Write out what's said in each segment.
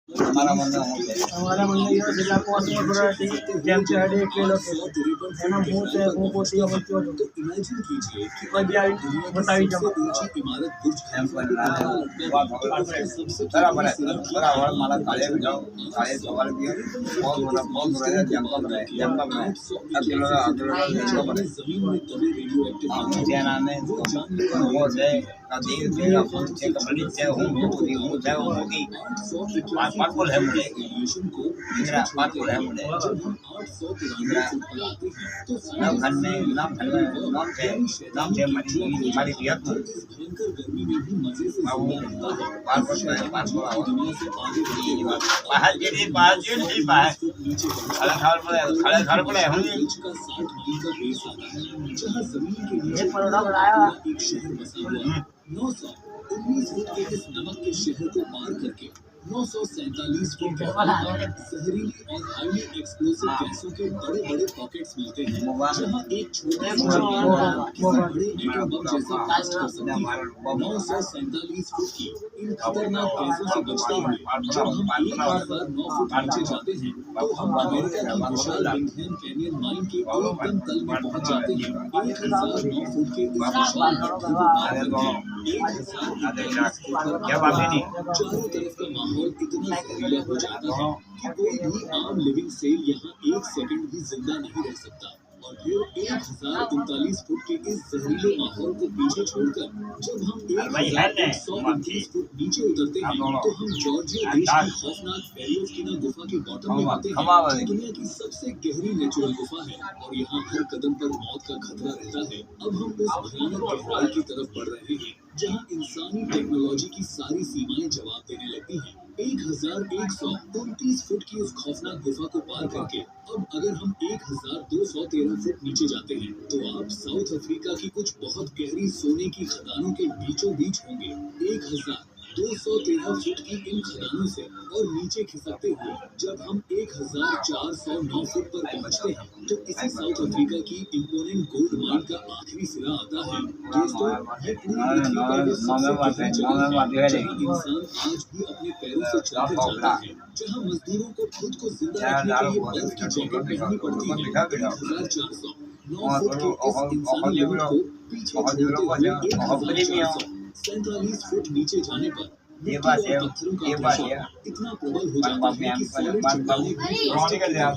हमारा मन में ये जिला पोस्ट में थोड़ा जेम से हटे एक किलो के है ना मुंह से मुंह को दिया मत क्यों तो इमेजिन कीजिए कि कोई भी आई बताई जब इमारत बुर्ज खलीफा बराबर है बराबर माला काले जाओ काले सवाल दिए बहुत बड़ा जंगल है अकेला जमीन में दबे रेडियो एक्टिव जाना में वो है नदी तेरा फोन से कबड्डी से हूं होगी पाँच बोल है मुझे मेरा पाँच बोल है मुझे नाम खन में नाम से हमारी रियात पाँच बाहर जी नहीं पाए खड़े घर पर हम ये परोड़ा बनाया 919 फुट के इस नमक के शहर को पार करके 947 फुट जहरीली और हाईली एक्सप्लोसिव गैसों के बड़े बड़े पॉकेट्स मिलते हैं जहां एक छोटा सा बड़े एटम बम जैसा ब्लास्ट कर सकती है 947 फुट की इन खतरनाक गैसों से बचते हुए जब हम 1009 फुट नीचे जाते हैं तो हम अमेरिका की विशाल बिगहैम कैनियन माइन के एकदम तल में पहुंच जाते हैं 1009 फुट के इस विशाल पत्थर को पार करके 1000 क्या बात है नहीं चारों तरफ का माहौल इतना जहरीला हो जाता है कि कोई भी आम लिविंग सेल यहाँ एक सेकंड भी जिंदा नहीं रह सकता और फिर 1039 फुट के इस जहरीले माहौल को पीछे छोड़कर जब हम 1129 फुट नीचे उतरते हैं तो हम जॉर्जिया देश की खौफनाक पेरियोस्किना गुफा के बॉटम में आते हैं जो दुनिया की सबसे गहरी नेचुरल गुफा है और यहाँ हर कदम पर मौत का खतरा रहता है। अब हम उस भयानक गहराई की तरफ बढ़ रहे हैं जहाँ इंसानी टेक्नोलॉजी की सारी सीमाएं जवाब देने लगती हैं। 1129 फुट की उस खौफनाक गुफा को पार करके अब अगर हम 1213 फुट नीचे जाते हैं तो आप साउथ अफ्रीका की कुछ बहुत गहरी सोने की खदानों के बीचों बीच होंगे। 1213 फुट की इन खदानों से और नीचे खिसकते हुए जब हम 1409 फुट पर पहुंचते हैं तो इसी साउथ अफ्रीका की इम्पोनेंट गोल्ड माइन का आखिरी सिरा आता है। दोस्तों, ये पूरी पृथ्वी पर वो सबसे गहरी जगह है जहाँ इंसान आज भी अपने पैरों से चलकर जाता है, जहाँ मजदूरों को खुद को जिंदा रखने के लिए बर्फ की जैकेट पहननी पड़ती है। 1409 फुट के इस इंसानी लिमिट को पीछे छोड़ते हुए 1447 फुट नीचे जाने पर मिट्टी और पत्थरों का प्रेशर इतना प्रबल हो जाता है कि सॉलिड चट्टानें भी प्लास्टिक की तरह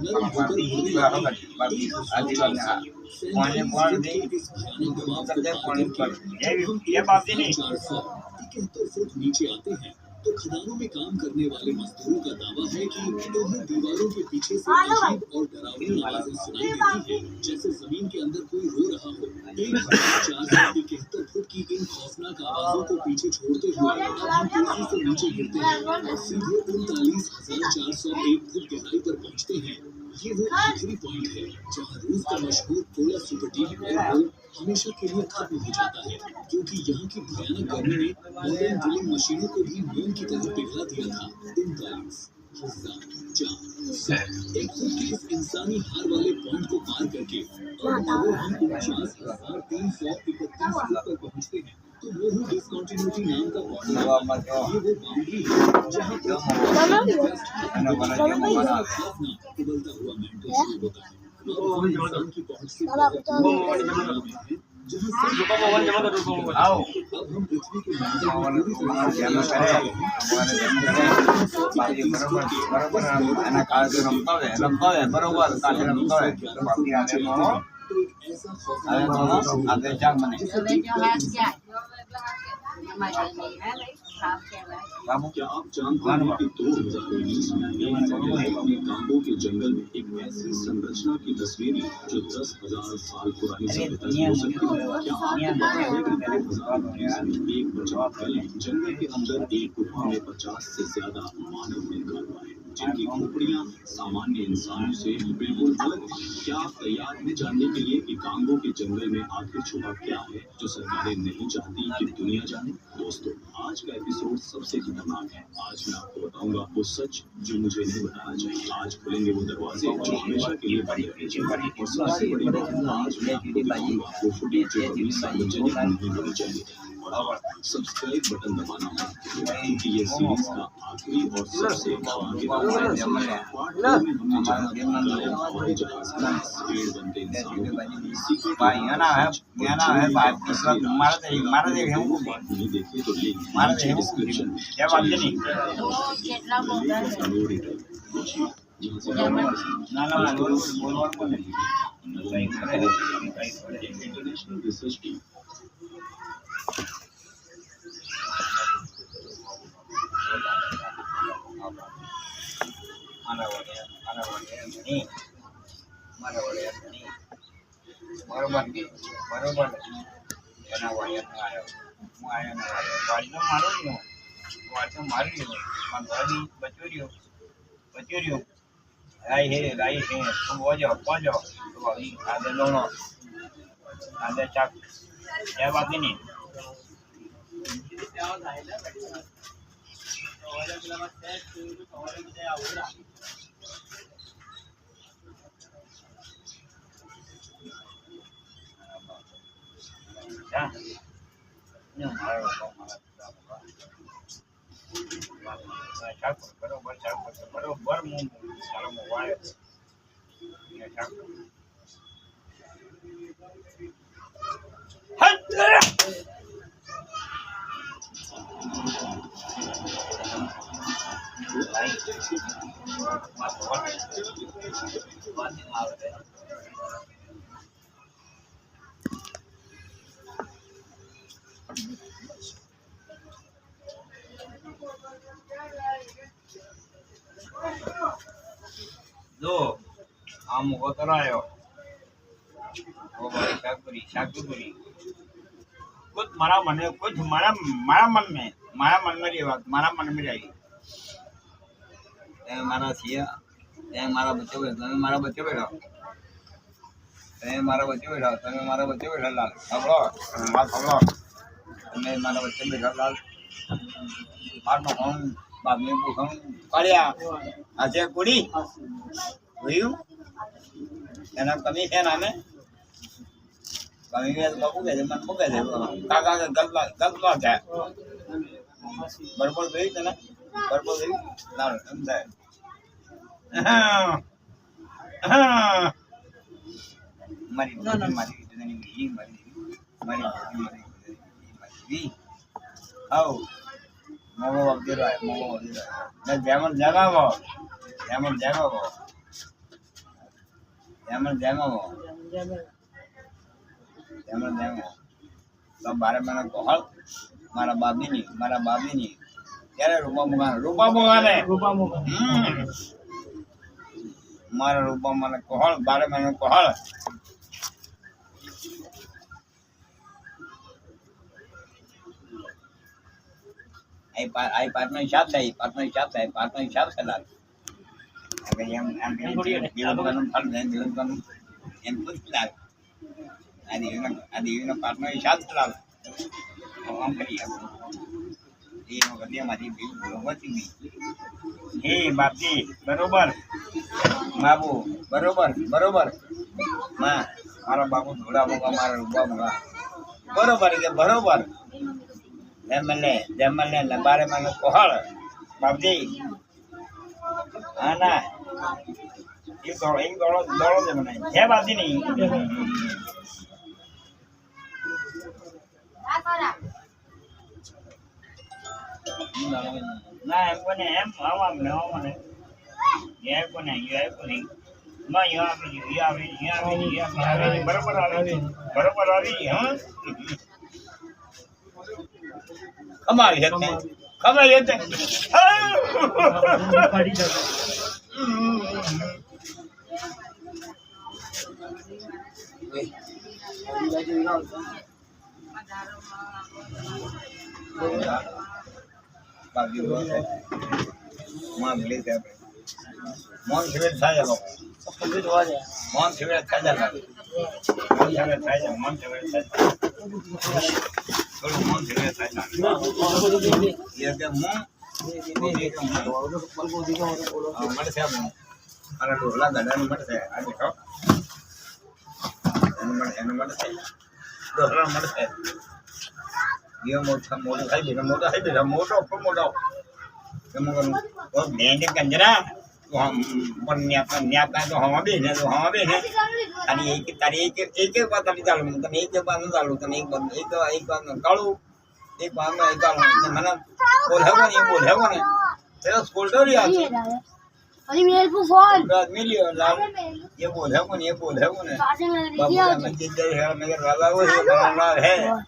नरम होकर गिरने लगती हैं। 1447 इस भयानक दबाव को पार करके हम 1471 फुट नीचे आते हैं तो खदानों में काम करने वाले मजदूरों का दावा है कि उन्हें दीवारों के पीछे से अजीब और डरावनी आवाजें सुनाई देती हैं, जैसे जमीन के अंदर कोई रो रहा हो। 1471 फुट की इन खौफनाक आवाजों को पीछे छोड़ते हुए अब हम तेजी से नीचे गिरते हैं और सीधे 39,401 फुट गहराई पर पहुंचते हैं। ये वो आखिरी पॉइंट है जहाँ रूस का मशहूर पोलर सुपर डीप हमेशा के लिए खत्म हो जाता है, क्योंकि यहाँ की भयानक गर्मी ने मॉडर्न ड्रिलिंग मशीनों को भी मोम की तरह पिघला दिया था। 39,401 एक फुट की इस इंसानी हार वाले पॉइंट को पार करके अब अगर हम 49,331 फुट पर पहुँचते हैं तो वो ही डिस्कंटिन्यूटी नाम का पॉइंट है। ये वो बाउंड्री है जहाँ पर उबलता हुआ मेंटल स्टेट होता है इंसान की पहुंच से जहाँ आओ अब हम पृथ्वी के मंदिर में पूरी तरह से क्या आप जानते हैं कि 2019 में अपने कांगो के जंगल में एक ऐसी संरचना की तस्वीर ली जो 10,000 साल पुरानी सभ्यता की हो सकती है। क्या आपको पता है कि 2019 में एक बचाव दल जंगल के अंदर एक गुफा में 50 से ज्यादा मानव मिलकर आए जिनकी खोपड़ियां सामान्य इंसानों से बिल्कुल अलग है। क्या आप तैयार हैं जानने के लिए कि कांगो के जंगल में आखिर छुपा क्या है जो सरकारें नहीं चाहती कि दुनिया जाने? दोस्तों, आज का एपिसोड सबसे खतरनाक है। आज मैं आपको बताऊंगा वो सच जो मुझे नहीं बताना चाहिए। आज खुलेंगे वो दरवाजे जो हमेशा के लिए बंद रहेंगे और सबसे बड़ी बात, आज मैं आपको दिखाऊंगा वो फुटेज जो अभी सार्वजनिक नहीं होनी चाहिए। सब्सक्राइब बटन दबाना मत भूलिए, क्योंकि ये सीरीज का आखिरी और सबसे धमाकेदार पार्ट है। पार्ट 2 में हमने जाना हवाई जहाज का पेड़ बनते इंसान सीक्रेट भाई है ना है भाई इस वक्त मारा दे हम पार्ट नहीं देखे तो लिंक मारा नीचे दे डिस्क्रिप्शन में क्या बात नहीं ना बोल इंटरनेशनल रिसर्च टीम मारा नहीं बरोबर એના વાયર વાડીનો મારો રહ્યો વાડીનો મારી રહ્યો પણ વાડી બચ્યો રહ્યો રાઈ હે તો બોજો તો આવી આદે લોણો આદે ચાક એ વાત નહીં Ya. Ini malah baru mau kalau mau wayar. Ya cak. जो आम को तरायो वो भाई शाकपुरी कुछ मारा मन में ये बात मारा मन में जाएगी मारा सिया मारा बच्चे बैठा मारा बच्चे बैठा लाल खबरो बात खबरो मैं मारा बच्चे बैठा लाल बात में हम बात में पूछूं कालिया આજે કુડી ભયું એના કમી છે નામે કમી વે બાપુ કે મન મુકે છે કાકા કે ગલત છે બરોબર ભઈ તને બરોબર ભઈ ના સમજાય મારી આવ મોગો વગેરે ને જેમન જગાવો તો બારે મને કોહળ મારા બાબીની ત્યારે રૂપા મોગાને મારા રૂપા મને કોહળ બારે મને કોહળ आई पार्टनर हिसाब से लाल अगर हम दिलन फल दिलन हम कुछ लाल आदि पार्टनर हिसाब से लाल हम करिए ये वगैरह हमारी बिल बरोबर थी हे बापजी बरोबर बाबू बरोबर मां मारा बाबू थोड़ा होगा मारा रुपा होगा बरोबर के बरोबर जमले लबारे में कोहल बाबजी आना ये दौड़ो दे मने है बाबजी नहीं ना em को ने em हम ने ये को नहीं मैं यहाँ पे बराबर आ रही हां हमारी हेते पड़ी जाता बाकी बहुत है मां मिले थे मन से था जाओ कंप्लीट हो जाए मन से था जाता मन से थोड़ा मन से था जाता ये के मुंह मत से अरे ढोला गडन मत से आ देखो मत से ढोला मत से ये मोटो है बेटा मोटो खूब मोटो तो मैं ने कंजरा तो हम न्याप का तो हम भी ने અને એક બાત આપી ચાલુ તને એક બાત ન ચાલુ તને એક બાત કાળું એક બાત મને બોલ્યા ને તેરો સ્કોલ્ડર યાદ अरे मेरे को फोन रात मिली लाल ये बोल्या ने बाबू मैं जिद्द है मेरे राजा वो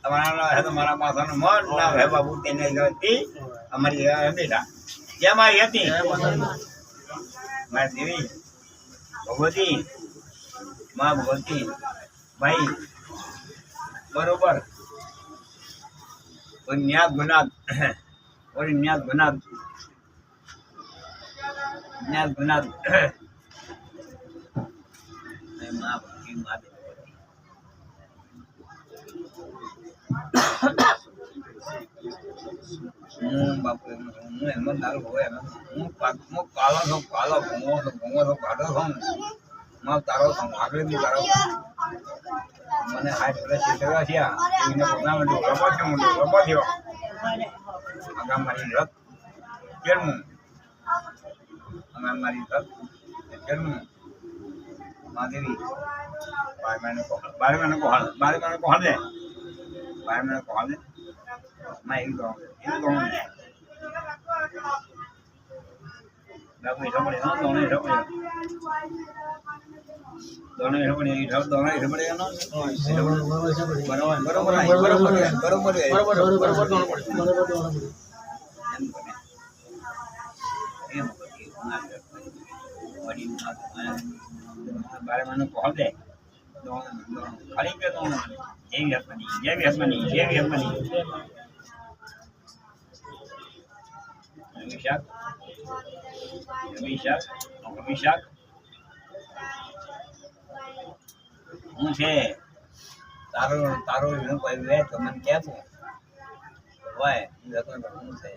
हमारा नाम है तुम्हारा माथा नो मोर नाम है बाबू तेने गलती हमारी है बेटा क्या मारी હતી मैं देवी भगवती माँ भगवती भाई बरोबर और न्याद गुनाद माँ भगवती माँ बापू एम दारू हो कालो भोंगो काढो मैं तारो आगे भी तारो मैंने हाथ पर सीधा किया इन्हें बोलना मैं रबा दियो आगा मारी रत केरमु आगा मारी रत केरमु मादेवी बारे मैंने को हाल दे मैं एक दो बाबू इधर बड़े ना दोनों इधर बड़े ना बरोबर बारे मैंने कहा दे खाली पे तो ये भी हसमनी अभिषेक હું છે તારો હું કોઈ વે તો મને કહે તું હોય જતો હું છે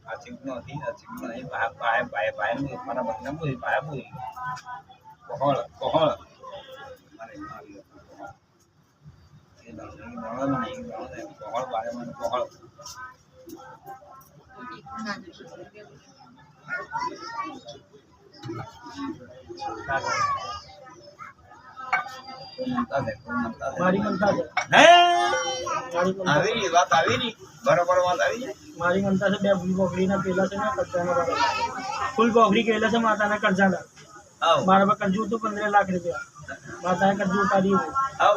આ ચીકનો હતી ભાઈ મારા બદનામ બોલી ભાઈ બોલી કોહળ મને આવ્યો એ દણો નહીં કોહળ બારે મને કોહળ मारी मनता है આવી વાત આવી બરોબર વાત આવી मारी मनता से बे फूल पोखरी ना पेला से ना कर्जाना फूल पोखरी केला से माता ने कर्जाना આવ मारा पर कर्जू तो 15 लाख रुपया माता ने कर्जू उतारी આવ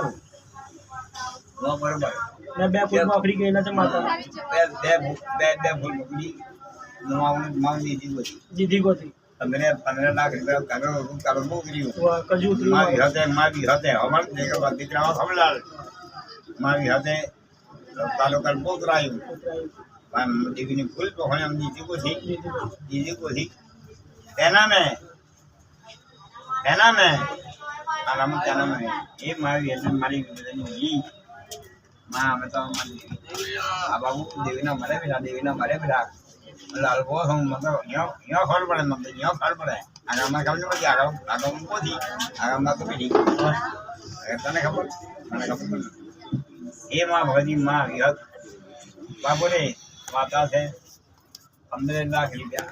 વો બરોબર मैं बे फूल पोखरी केला से माता બે ફૂલ પકડી માવ દીધી को थी 15 लाख रुपया करो બહુ કર્યું वो कर्जू उतरी મારી હતે હમણ દેખવા દીકરાઓ સમલાલ મારી હતે તાલુકા બહુ રાયું દીકરીની ફૂલ તો હોય દીધી को थी એના મેં આરામ તેના મેં એ મારી હતે મારી ઈ માં અમે તો મારી આ બાબુ દેવીના મરે બેટા लाल को हम मतलब यो खबर पड़े मतलब यो खबर पड़े आगे मैं खबर नहीं पड़ी आगे को थी आगे मैं तो पड़ी तने खबर ये माँ भगवती माँ यह बाबू रे माता से 15 लाख रुपया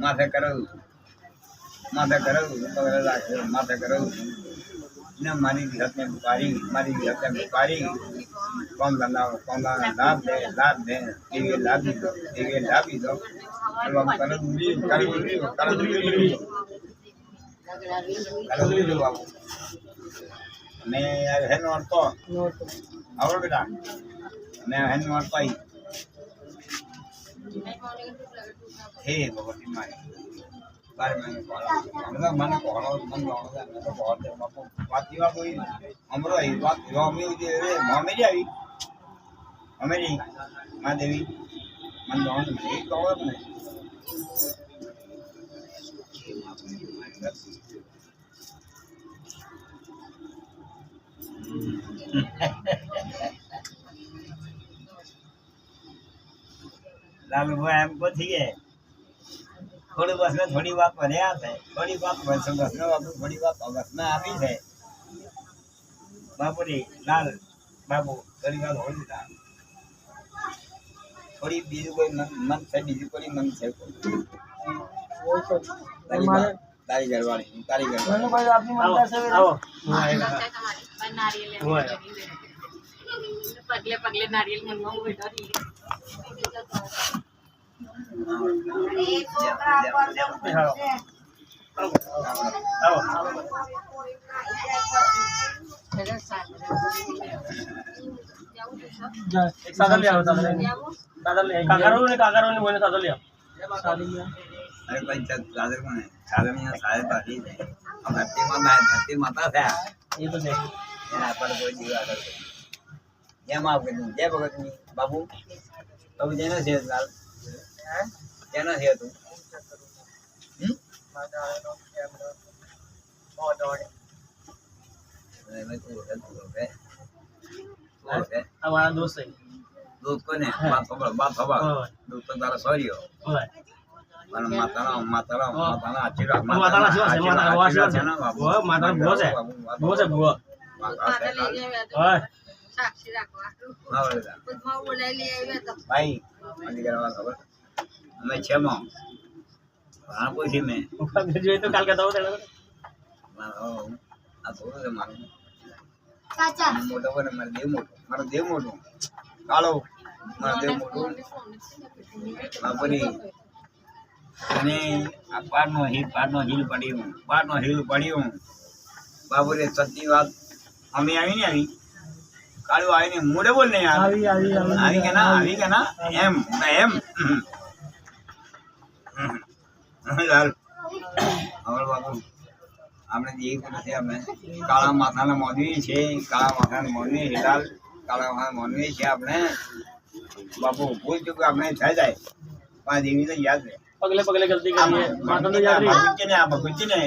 माथे करो 15 लाख माथे करो ने मारी विहत में बुकारी कौन लाभ दे ये लाभ दो बाबू कर दूरी बाबू ने है नोट तो और बेटा ने है नोट पाई हे भगवती माई बारे में मतलब मन को मन तो बहुत बापू बात जीवा कोई हमरो ही बात जो हमें जे रे मेरी आई हमेरी मां देवी मन दोन एक तो ने लाल वो हमको ठीक है थोड़ी बस में थोड़ी बात बने आते थोड़ी बात बस में बाबू थोड़ी बात बस में आप ही थे बाबू रे लाल बाबू थोड़ी बात हो गई થોડી બીજું કોઈ મન છે બીજું કોઈ મન છે वो तो हमारे તારી ઘરવાળી તારી ઘરવાળી मैंने भाई आपकी मनता से આવો नारियल हुआ है। पगले पगले नारियल मनवा बैठा रही આવો जा એક સાદા લઈ આવો સાદા લઈ કાકારો ને બોલે સાદા લઈ આવો शादी में અરે ભાઈ ચાદર કોને ચાદર ની સાહેબ બાકી છે આ ધરતી માતા છે ये तो है એના પર કોઈ જીવા કરે જેમ આપ કીધું જય ભગતની બાબુ બાબુ જેનો છે લાલ કેનો છે તું મેં તું ઓકે हमारा दोस्त है દૂધ કોને બાપ ખબર દૂધ તો તારા સોર્યો हुआ है પણ માતાના આશીર્વાદ માતાના આશીર્વાદ છે ને બાબુ માતાનો ભૂવો છે ભૂવો ઓય साक्षी रखवा बोलायला ભાઈ મને કરવા ખબર અમે છે માં આ પૂછી મેં જોઈએ તો કાલ કહેતા હોત આ થોડું છે મારું चाचा મોટો કોને મારો દેવ મોટો કાળો મારો દેવ મોટો બાપરી અને આ પારનો હિલ પડ્યું બાપુરે સત્ય વાત અમે આવી ને આવી કાળું આવીને મોઢે બોલ નહીં આવી કે ના એમ લાલ હવે બાપુ આપણે જે કર્યું છે અમે કાળા માથાના મોદવી છે કાળા માથાના મોદવી છે આપણે બાપુ ભૂલ ચૂક આપણે થઈ જાય પણ દેવી તો યાદ રહે પગલે પગલે ગલતી કરીએ માતા તો યાદ રહી ભગુચી ને